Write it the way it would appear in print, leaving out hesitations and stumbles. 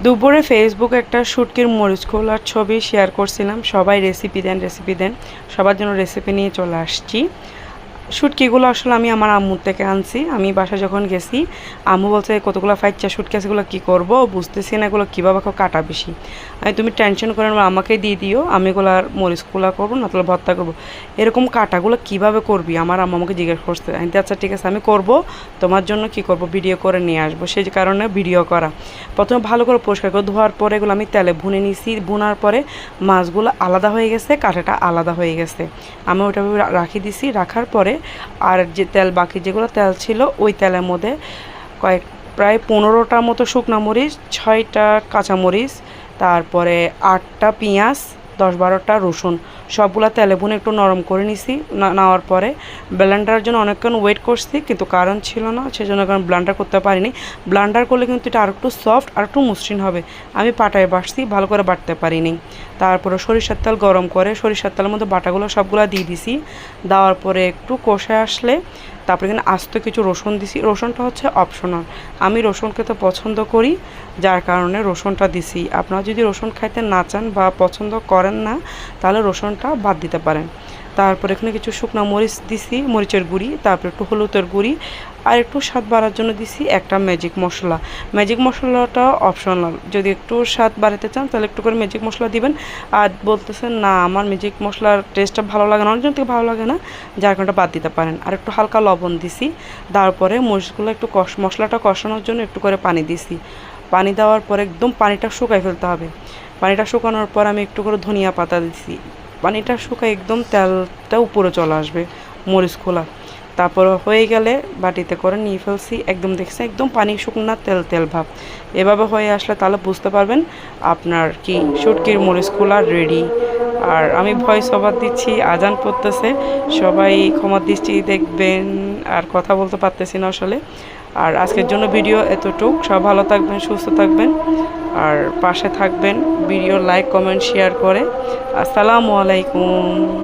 দুপুরে ফেসবুকে একটা শুটকির মরিচ খোলার ছবি শেয়ার করছিলাম। সবাই রেসিপি দেন। সবার জন্য রেসিপি নিয়ে চলে আসছি। শুটকিগুলো আসলে আমি আমার আম্মুর থেকে আনছি। আমি বাসায় যখন গেছি, আম্মু বলছে কতগুলো ফাইচ্চা শুটকি আছে, এগুলো কী করবো বুঝতেছি না, এগুলো কীভাবে কাটা বেশি। তুমি টেনশন করেন আমাকে দিয়ে দিও, আমি এগুলোর মরিচ খোলা করবো না তাহলে ভর্তা করবো। এরকম কাটাগুলো কীভাবে করবি আমার আম্মু আমাকে জিজ্ঞেস করছে। আমি আচ্ছা ঠিক আছে আমি করবো, তোমার জন্য কি করব ভিডিও করে নিয়ে আসবো, সেই কারণে ভিডিও করা। প্রথমে ভালো করে পরিষ্কার করে ধোয়ার পরে এগুলো আমি তেলে ভুনে নিছি। ভুনার পরে মাছগুলো আলাদা হয়ে গেছে, কাঁটাটা আলাদা হয়ে গেছে। আমি ওইটা রাখি দিছি। রাখার পরে আর যে তেল বাকি যেগুলো তেল ছিল ওই তেলের মধ্যে প্রায় 15টার মতো শুকনো মরিচ, 6টা কাঁচামরিচ, তারপরে 8টা পেঁয়াজ, 10-12টা রসুন সবগুলো তেলে ভুনে একটু নরম করে নিছি। নেওয়ার পরে ব্লেন্ডারের জন্য অনেকক্ষণ ওয়েট করছি, কিন্তু কারণ ছিল না, সেজন্য কারণ ব্লেন্ডার করতে পারিনি। ব্লেন্ডার করলে কিন্তু এটা আর একটু সফট আর একটু মসৃণ হবে। আমি পাটায় বাটছি, ভালো করে বাটতে পারিনি। তারপরে সরিষার তেল গরম করে সরিষার তেলের মধ্যে বাটাগুলো সবগুলো দিয়ে দিছি। দেওয়ার পরে একটু কষে আসলে তারপরে এখানে আস্ত কিছু রসুন দিছি। রসুনটা হচ্ছে অপশনাল, আমি রসুন খেতে পছন্দ করি, যার কারণে রসুনটা দিছি। আপনারা যদি রসুন খাইতে না চান বা পছন্দ করেন না তাহলে রসুনটা বাদ দিতে পারেন। তারপর এখানে কিছু শুকনো মরিচ দিছি, মরিচের গুঁড়ি, তারপর একটু হলুদের গুঁড়ি, আর একটু স্বাদ বাড়ার জন্য দিছি একটা ম্যাজিক মশলা। ম্যাজিক মশলাটা অপশনাল, যদি একটু স্বাদ বাড়াতে চান তাহলে একটু করে ম্যাজিক মশলা দিবেন। আর বলতেছেন না আমার ম্যাজিক মশলার টেস্টটা ভালো লাগে না, অনেকজন থেকে ভালো লাগে না, যার কারণে বাদ দিতে পারেন। আর একটু হালকা লবণ দিছি। তারপরে মরিচগুলো একটু মশলাটা কষানোর জন্য একটু করে পানি দিছি। পানি দেওয়ার পরে একদম পানিটা শুকাই ফেলতে হবে। পানিটা শুকানোর পর আমি একটু করে ধনিয়া পাতা দিছি। পানিটা শুকায় একদম তেলটা উপরে চলে আসবে মরিচ খোলা। তারপর হয়ে গেলে বাটিতে করে নিয়ে ফেলছি। একদম দেখছি একদম পানি শুকনা তেল তেল ভাব। এভাবে হয়ে আসলে তাহলে বুঝতে পারবেন আপনার কি শুটকির মরিচ খোলা রেডি। আর আমি ভয়েস ওভার দিচ্ছি, আজান পড়তেছে, সবাই ক্ষমা দৃষ্টি দেখবেন। আর কথা বলতে পারতেছি না আসলে। আর আজকের জন্য ভিডিও এতটুক। সব ভালো থাকবেন, সুস্থ থাকবেন, আর পাশে থাকবেন। ভিডিও লাইক কমেন্ট শেয়ার করে। আসসালামু আলাইকুম।